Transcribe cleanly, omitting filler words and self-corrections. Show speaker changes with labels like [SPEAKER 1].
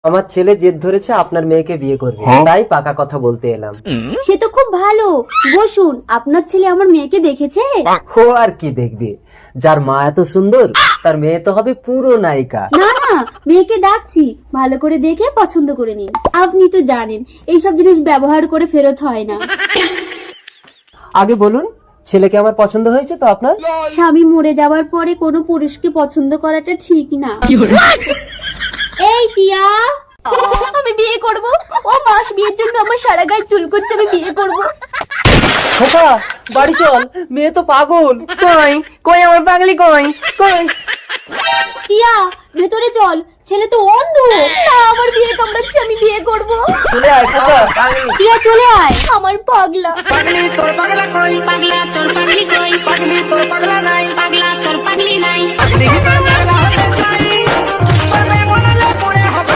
[SPEAKER 1] আমার ছেলে জেদ ধরেছে আপনার মেয়েকে বিয়ে করবে, তাই পাকা কথা বলতে এলাম।
[SPEAKER 2] সে তো খুব ভালো। বসুন, আপনার ছেলে আমার মেয়েকে দেখেছে?
[SPEAKER 1] ও আর কি দেখবে, যার মা এত সুন্দর তার মেয়ে তো হবে পুরো নায়িকা।
[SPEAKER 2] না না, মেয়েকে ডাকছি, ভালো করে দেখে পছন্দ করে নিন। আপনি তো জানেন এইসব জিনিস ব্যবহার করে ফেরত হয় না।
[SPEAKER 1] আগে বলুন, ছেলেকে আমার পছন্দ হয়েছে তো আপনার?
[SPEAKER 2] স্বামী মরে যাওয়ার পরে কোনো পুরুষকে পছন্দ করাটা ঠিক না। এই টিয়া, আমি বিয়ে করব। ও মাস বিয়ের জন্য আমার সারা গায়ে চুল করছে, আমি বিয়ে করব।
[SPEAKER 1] খোকা বাড়ি চল, মেয়ে তো পাগল।
[SPEAKER 3] কই কই আমার পাগলি কই কই?
[SPEAKER 2] টিয়া ভেতরে চল, ছেলে তো অন্ধ। না, আমার বিয়ে কামড়াচ্ছে, আমি বিয়ে করব।
[SPEAKER 1] চলে আয় খোকা।
[SPEAKER 2] টিয়া চলে আয়, আমার পাগলা।
[SPEAKER 3] পাগলি তোর পাগলা কই?
[SPEAKER 4] পাগলা তোর পাগলি কই?
[SPEAKER 3] পাগলি তোর পাগলা নাই?
[SPEAKER 4] পাগলা তোর পাগলি নাই?
[SPEAKER 3] পাগলি তোর পাগলা